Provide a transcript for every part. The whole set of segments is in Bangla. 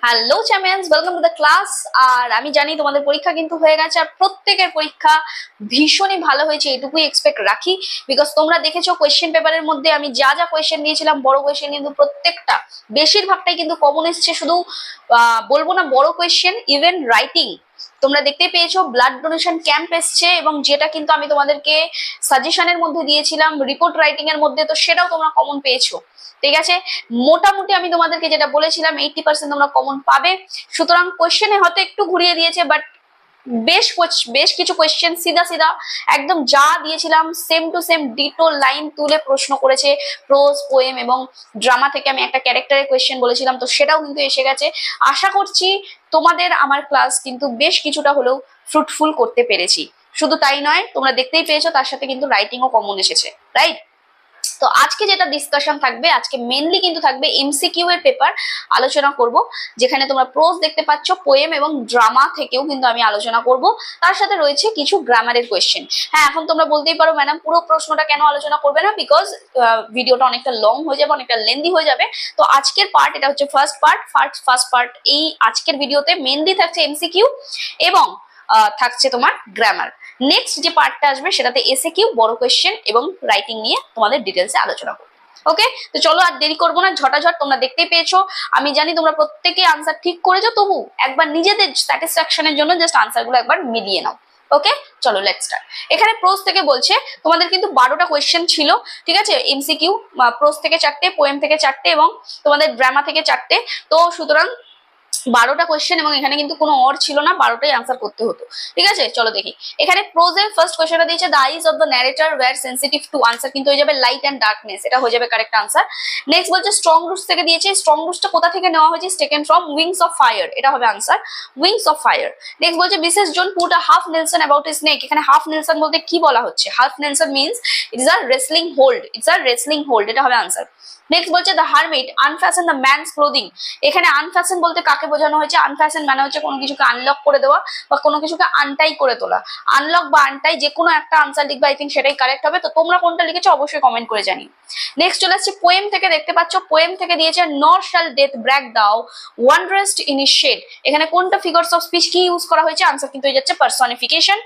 Hello champions, welcome to the class. আর আমি জানি তোমাদের পরীক্ষা কিন্তু হয়ে গেছে, আর প্রত্যেকের পরীক্ষা ভীষণই ভালো হয়েছে এটুকুই এক্সপেক্ট রাখি। বিকজ তোমরা দেখেছো কোয়েশ্চেন পেপারের মধ্যে আমি যা যা কোয়েশ্চেন দিয়েছিলাম, বড় কোয়েশ্চেন কিন্তু প্রত্যেকটা বেশিরভাগটাই কিন্তু কমন এসছে। শুধু বলবো না বড় কোয়েশ্চেন, ইভেন রাইটিং তোমরা দেখতে পেয়েছো। ব্লাড ডোনেশন ক্যাম্প এসছে, এবং যেটা কিন্তু আমি তোমাদেরকে সাজেশনের মধ্যে দিয়েছিলাম রিপোর্ট রাইটিং এর মধ্যে, তো সেটাও তোমরা কমন পেয়েছো। ঠিক আছে, মোটামুটি আমি তোমাদেরকে যেটা বলেছিলাম 80% তোমরা কমন পাবে। সুতরাং কোয়েশ্চেনে হয়তো একটু ঘুরিয়ে দিয়েছে, বাট বেশ কিছু কোয়েশ্চেন সিধা সিধা একদম যা দিয়েছিলাম same to same ditto line তুলে প্রশ্ন করেছে। প্রোজ, পোয়েম এবং ড্রামা থেকে আমি একটা ক্যারেক্টারের কোয়েশ্চেন বলেছিলাম, তো সেটাও কিন্তু এসে গেছে। আশা করছি তোমাদের আমার ক্লাস কিন্তু বেশ কিছুটা হলেও ফ্রুটফুল করতে পেরেছি। শুধু তাই নয়, তোমরা দেখতেই পেয়েছো তার সাথে কিন্তু রাইটিংও কমন এসেছে, রাইট? তো আজকে যেটা ডিসকাশন থাকবে, আজকে মেনলি কিন্তু থাকবে এমসিকিউ এর পেপার আলোচনা করব, যেখানে তোমরা প্রোজ দেখতে পাচ্ছ, পোয়েম এবং ড্রামা থেকেও কিন্তু আমি আলোচনা করব। তার সাথে রয়েছে কিছু গ্রামারের কোয়েশ্চেন। হ্যাঁ, এখন তোমরা বলতেই পারো ম্যাডাম পুরো প্রশ্নটা কেন আলোচনা করবে না, বিকজ ভিডিওটা অনেকটা লং হয়ে যাবে, অনেকটা লেন্দি হয়ে যাবে। তো আজকের পার্ট, এটা হচ্ছে ফার্স্ট পার্ট। এই আজকের ভিডিওতে মেনলি থাকছে এমসিকিউ এবং থাকছে তোমার গ্রামার। নেক্সট যে পার্টটা আসবে সেটাতে এসে কিউ, বড় কোয়েশ্চেন এবং রাইটিং নিয়ে তোমাদের ডিটেলসে আলোচনা করবো। ওকে, তো চলো আর দেরি করবো না, ঝটাঝট। তোমরা দেখতেই পেয়েছো, আমি জানি তোমরা প্রত্যেকে আনসার ঠিক করেছো, তবু একবার নিজেদের স্যাটিসফ্যাকশনের জন্য জাস্ট আনসারগুলো একবার মিলিয়ে নাও। ওকে, চলো লেটস স্টার্ট। এখানে প্রোজ থেকে বলছে তোমাদের কিন্তু 12টা কোয়েশ্চেন ছিল, ঠিক আছে? এমসিকিউ প্রোজ থেকে 4টে, পোয়েম থেকে 4টে এবং তোমাদের ড্রামা থেকে 4টে। তো সুতরাং 12টা কোয়েশ্চেন, এবং এখানে কিন্তু কোনো অর ছিল না, 12টাই আনসার করতে হতো। ঠিক আছে, চলো দেখি। এখানে প্রোজের ফার্স্ট কোয়েশ্চনটা দিয়েছে, the eyes of the narrator were sensitive to, answer কিন্তু হয়ে যাবে লাইট অ্যান্ড ডার্কনেস, এটা হয়ে যাবে কারেক্ট আনসার। নেক্সট বলছে স্ট্রং রুটস থেকে দিয়েছে, স্ট্রং রুটসটা কোথা থেকে নেওয়া হয়েছে? Taken from Wings of Fire, এটা হবে answer, Wings of Fire. Next বলছে Mrs John put a half nelson about a snake, এখানে হাফ নেলসন বলতে কি বলা হচ্ছে? Half nelson means it's a wrestling hold, it's a wrestling hold, এটা হবে আনসার। নেক্সট বলছে the hermit unfashion the man's clothing, এখানে আনফ্যাশন বলতে কাকে বোঝানো হয়েছে? আনফ্যাশন মানে হচ্ছে কোনো কিছুকে আনলক করে দেওয়া বা কোনো কিছুকে আনটাই করে তোলা। আনলক বা আনটাই যে কোনো একটা আনসার লিখবে, আই থিঙ্ক সেটাই কারেক্ট হবে। তো তোমরা কোনটা লিখেছো অবশ্যই কমেন্ট করে জানিও। নেক্সট চলে আসছে পোয়েম থেকে, দেখতে পাচ্ছ পোয়েম থেকে দিয়েছে নর শ্যাল ডেথ ব্র্যাক দাও ওয়ান্ডারেস্ট ইন ইজ শেড, এখানে কোনটা ফিগারস অফ স্পিচ কি ইউজ করা হয়েছে? আনসার কিন্তু হয়ে যাচ্ছে পারসনিফিকেশন।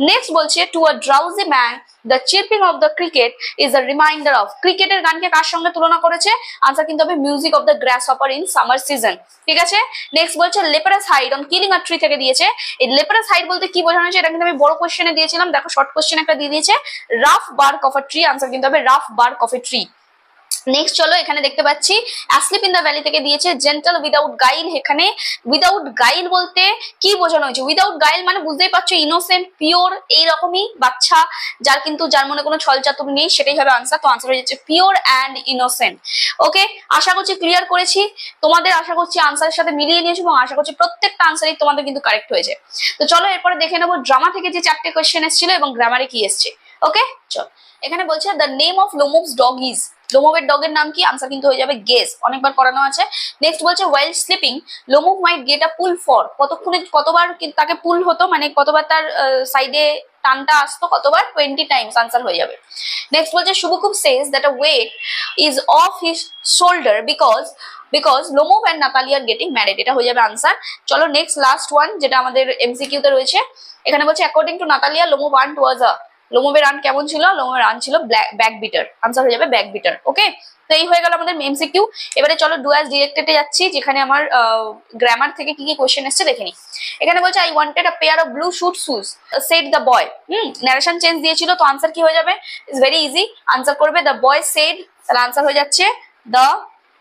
নেক্সট বলছে to a drowsy man the chirping of the cricket is a reminder of, ক্রিকেটের গানকে কার সঙ্গে তুলনা করেছে? আনসার কিন্তু হবে music of the grasshopper in summer season. ঠিক আছে, নেক্সট বলছে leopards hide on killing a tree থেকে দিয়েছে, এই লেপারাস হাইড বলতে কি বোঝানো হয়েছে? এটা কিন্তু আমি বড় কোশ্চেনে দিয়েছিলাম, দেখো শর্ট কোশ্চেন একটা দিয়ে দিয়েছে, rough bark of a tree, answer কিন্তু হবে rough bark of a tree. Next চলো, এখানে দেখতে পাচ্ছি অ্যাসলিপ ইন দ্য ভ্যালি থেকে দিয়েছে জেন্টাল উইদাউট গাইল, এখানে উইদাউট গাইল বলতে কি বোঝানো হয়েছে? উইদাউট গাইল মানে বুঝতেই পারছো ইনোসেন্ট, পিওর, এইরকমই বাচ্চা, যার মনে কোনো ছলচাতুর নেই, সেটাই হবে আনসার। তো আনসার হয়ে যাচ্ছে পিওর অ্যান্ড ইনোসেন্ট। ওকে, আশা করছি ক্লিয়ার করেছি তোমাদের, আশা করছি আনসারের সাথে মিলিয়ে নিয়েছো, এবং আশা করছি প্রত্যেকটা আনসারই তোমাদের কিন্তু কারেক্ট হয়েছে। তো চলো এরপরে দেখে নেবো ড্রামা থেকে যে 4টে কোয়েশ্চেন এসেছিল এবং গ্রামারে কি এসছে। ওকে, চল। এখানে বলছে the name of Lomov's dog is, লোমোভের ডগের নাম কি? আনসার কিন্তু হয়ে যাবে গেস, অনেকবার করানো আছে। নেক্সট বলছে while sleeping Lomov might get a pull for, কতক্ষণে কতবার তাকে পুল হতো, মানে কতবার তার সাইডে টানটা আসতো, কতবার? 20 টাইমস, আনসার হয়ে যাবে। নেক্সট বলছে শুভকুম says that a weight is off his shoulder because Lomov and Natalia are getting married, এটা হয়ে যাবে আনসার। চলো নেক্সট লাস্ট ওয়ান, যেটা আমাদের এমসিকিউ তে রয়েছে। এখানে বলছে according to Natalia Lomov earned was a, লোমোভের রান কেমন ছিল? লোমোভের রান ছিল ব্যাক বিটার, আনসার হয়ে যাবে ব্যাক বিটার। ওকে, তো এই হয়ে গেল আমাদের এমসিকিউ। এবারে চলো ডু অ্যাজ ডিরেক্টেডে যাচ্ছি, যেখানে আমার গ্রামার থেকে কি কি কোশ্চেন এসছে দেখে নি। এখানে বলছে I wanted a pair of blue shoot shoes said the boy, narration change দিয়েছিল, তো আনসার কি হয়ে যাবে? ইটস ভেরি ইজি, আনসার করবে দ্য বয় সেড, তাহলে আনসার হয়ে যাচ্ছে দ্য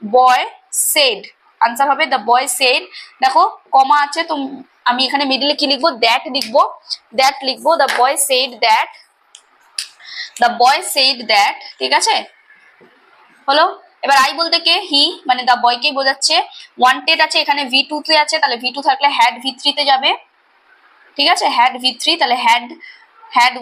বয় সেড, আনসার হবে দ্য বয় সেড। দেখো কমা আছে, তো আমি এখানে মিডলে কি লিখবো? দ্যাট লিখবো, the boy said that, the boy said that, ঠিক আছে হলো। এবার আই বলতে কে? হি, মানে দ্য বয়কেই বোঝাচ্ছে। ওয়ান্টেড আছে এখানে V2 তে আছে, তাহলে V2 থাকলে হ্যাড V3 তে যাবে, ঠিক আছে, হ্যাড V3, তাহলে had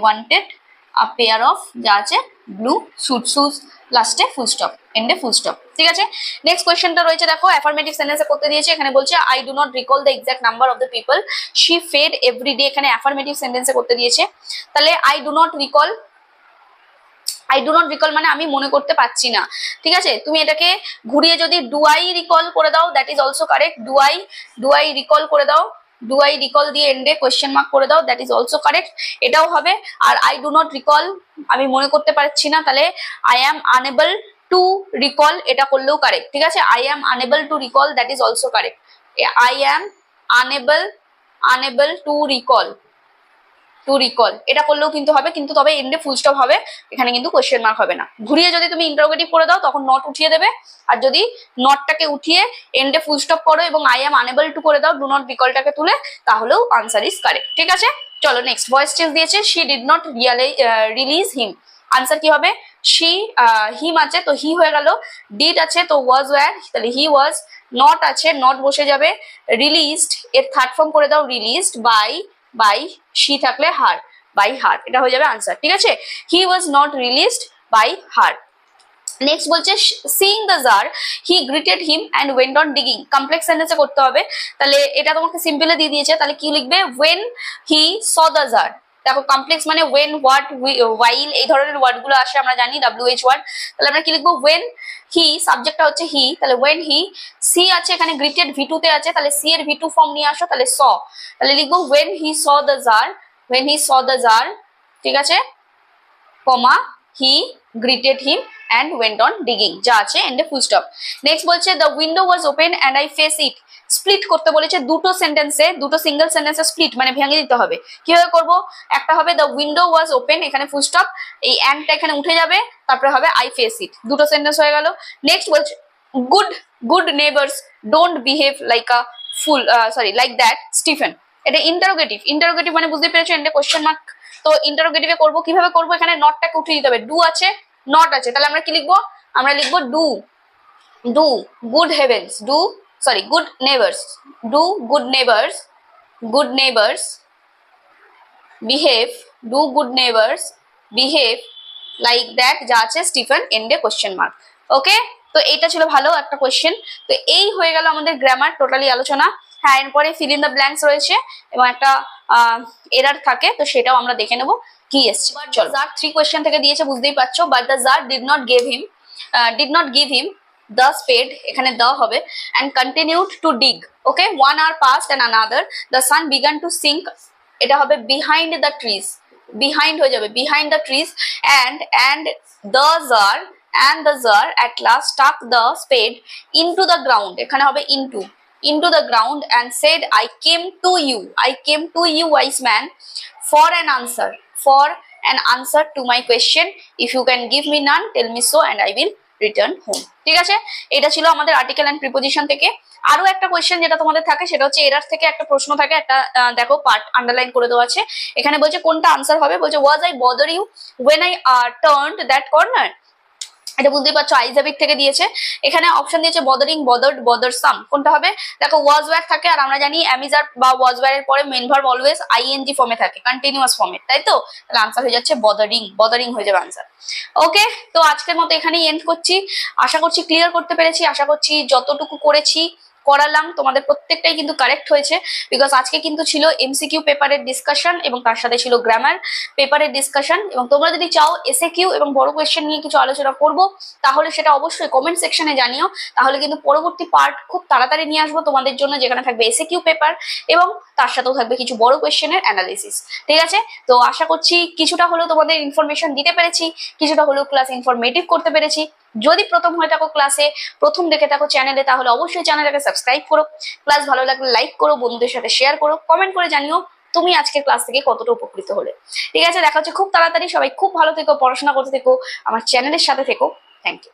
wanted a pair of, যা আছে ব্লু শুট শুজ, লাস্টে ফুল স্টপ, এন্ডে ফুল স্টপ। ঠিক আছে, নেক্সট কোয়েশ্চেনটা রয়েছে, দেখো অ্যাফার্মেটিভ সেন্টেন্সে করতে দিয়েছে। এখানে বলছে I do not recall the exact number of the people she fed every day, এখানে অ্যাফার্মেটিভ সেন্টেন্সে করতে দিয়েছে। তাহলে I do not recall, I do not recall মানে আমি মনে করতে পারছি না, ঠিক আছে। তুমি এটাকে ঘুরিয়ে যদি ডু আই রিকল করে দাও, that is also correct. Do I recall করে দাও, ডু আই রিকল দিয়ে এন্ডে কোয়েশ্চেন মার্ক করে দাও, দ্যাট ইজ অলসো কারেক্ট, এটাও হবে। আর আই ডু নট রিকল আমি মনে করতে পারছি না, তাহলে I am unable to recall, এটা করলেও কারেক্ট, ঠিক আছে। I am unable to recall, that is also correct. I am unable to recall, এটা করলেও কিন্তু হবে, কিন্তু তবে এন্ডে ফুল স্টপ হবে, এখানে কিন্তু কোয়েশ্চেন মার্ক হবে না। ঘুরিয়ে যদি তুমি ইন্টারোগেটিভ করে দাও তখন নট উঠিয়ে দেবে, আর যদি নটটাকে উঠিয়ে এন্ডে ফুল স্টপ করো এবং আই অ্যাম আনএবল টু করে দাও, ডু নট রিকলটাকে তুলে, তাহলেও আনসার ইজ কারেক্ট, ঠিক আছে। চলো নেক্সট, ভয়েস চেঞ্জ দিয়েছে, she did not release him, answer কি হবে? শি, হিম আছে তো হি হয়ে গেল, ডিড আছে তো ওয়াজ ওয়্যার, তাহলে হি ওয়াজ, নট আছে নট বসে যাবে, রিলিজড এর থার্ড ফর্ম করে দাও রিলিজড, বাই শি থাকলে হার, বাই হার, এটা হয়ে যাবে আনসার, ঠিক আছে। He was not released by her. Next বলছে seeing the jar he greeted him and went on digging, complex সেন্টেন্সে করতে হবে, তাহলে এটা তোমাকে সিম্পলে দিয়ে দিয়েছে, তাহলে কি লিখবে? When he saw the jar, দেখো কমপ্লেক্স মানে ওয়েন, হোয়াট, ওয়াইল, এই ধরনের ওয়ার্ড গুলো আসে আমরা জানি, WH ওয়ার্ড, তাহলে আমরা কি লিখবো? ওয়েন হি, সাবজেক্টটা হচ্ছে হি, তাহলে ওয়েন হি, সি আছে এখানে গ্রিটেড V2 তে আছে, তাহলে সি এর V2 ফর্ম নিয়ে আসো, তাহলে স, তাহলে লিখবো when he saw the jar, when he saw the jar, ঠিক আছে, comma he greeted him and went on digging, যা আছে এন্ডে ফুল স্টপ। নেক্সট বলছে the window was open and I face it, split করতে বলেছে দুটো সেন্টেন্সে, দুটো সিঙ্গেল সেন্টেন্সে স্প্লিট মানে ভেঙে দিতে হবে। কিভাবে করবো? একটা হবে দ্য উইন্ডো ওয়াজ ওপেন, এখানে ফুল স্টপ, এই অ্যান্ডটা এখানে উঠে যাবে, তারপরে হবে আই ফেস ইট, দুটো সেন্টেন্স হয়ে গেল। নেক্সট বলছে good neighbours don't behave like a full, like that Stephen, এটা ইন্টারোগেটিভ মানে বুঝতে পেরেছো, এন্ডে কোশ্চেন মার্ক। তো ইন্টারোগেটিভে করবো কিভাবে করবো? এখানে নটটাকে উঠিয়ে দিতে হবে, ডু আছে নট আছে, তাহলে আমরা কি লিখবো? আমরা লিখবো do good heavens, good neighbours, do good neighbours behave, do good neighbours behave like that, যা আছে স্টিফেন, এন্ডে কোশ্চেন মার্ক। ওকে, তো এইটা ছিল ভালো একটা কোয়েশ্চেন। তো এই হয়ে গেল আমাদের গ্রামার টোটালি আলোচনা। হ্যাঁ, এরপরে ফিল ইন দ্য ব্ল্যাঙ্কস রয়েছে এবং একটা এরার থাকে, তো সেটাও আমরা দেখে নেবো কি এসছে। চলো, জার 3 কোয়েশ্চেন থেকে দিয়েছে বুঝতেই পারছো, but the jar did not give him the spade, এখানে the হবে, and continued to dig, okay, 1 hour passed and another, the sun began to sink, এটা হবে behind the trees, behind হয়ে যাবে behind the trees, and the jar at last stuck the spade into the ground, এখানে হবে into the ground and said I came to you wise man for an answer to my question, if you can give me none tell me so and I will return home, ঠিক আছে। এটা ছিল আমাদের আর্টিকেল এন্ড প্রিপোজিশন থেকে। আরো একটা কোয়েশ্চেন যেটা তোমাদের থাকে সেটা হচ্ছে এরার থেকে একটা প্রশ্ন থাকে, একটা দেখো পার্ট আন্ডারলাইন করে দেওয়া আছে, এখানে বলছে কোনটা আনসার হবে, বলছে was I bother you when I turned that corner, এটা বুঝতেই পারছো আইজাবিক থেকে দিয়েছে। এখানে অপশন দিয়েছে বদারিং, বদারসাম, কোনটা হবে? দেখো ওয়াজ ওয়্যার থাকে, আর আমরা জানি অ্যামিজার বা ওয়াজ ওয়্যারের পরে মেন ভার্ব অলওয়েজ আইএনজি ফর্মে থাকে, কন্টিনিউয়াস ফর্মে, তাই তো? তাহলে আনসার হয়ে যাচ্ছে বদারিং হয়ে যাবে আনসার। ওকে, তো আজকের মতো এখানেই এন্ড করছি। আশা করছি ক্লিয়ার করতে পেরেছি, আশা করছি যতটুকু করালাম তোমাদের প্রত্যেকটাই কিন্তু কারেক্ট হয়েছে, বিকজ আজকে কিন্তু ছিল এমসিকিউ পেপারের ডিসকাশন এবং তার সাথে ছিল গ্রামার পেপারের ডিসকাশন। এবং তোমরা যদি চাও এসএকিউ এবং বড় কোয়েশ্চেন নিয়ে কিছু আলোচনা করব, তাহলে সেটা অবশ্যই কমেন্ট সেকশনে জানিও, তাহলে কিন্তু পরবর্তী পার্ট খুব তাড়াতাড়ি নিয়ে আসবো তোমাদের জন্য, যেখানে থাকবে এসএকিউ পেপার এবং তার সাথেও থাকবে কিছু বড় কোয়েশ্চেনের অ্যানালিসিস, ঠিক আছে। তো আশা করছি কিছুটা হলেও তোমাদের ইনফরমেশন দিতে পেরেছি, কিছুটা হলেও ক্লাস ইনফরমেটিভ করতে পেরেছি। যদি প্রথম হয়ে থাকো ক্লাসে, প্রথম দেখে থাকো চ্যানেলে, তাহলে অবশ্যই চ্যানেলটাকে সাবস্ক্রাইব করো, ক্লাস ভালো লাগলে লাইক করো, বন্ধুদের সাথে শেয়ার করো, কমেন্ট করে জানিও তুমি আজকের ক্লাস থেকে কতটা উপকৃত হলে। ঠিক আছে, দেখা হচ্ছে খুব তাড়াতাড়ি। সবাই খুব ভালো থেকো, পড়াশোনা করতে থেকো, আমার চ্যানেলের সাথে থেকো। Thank you.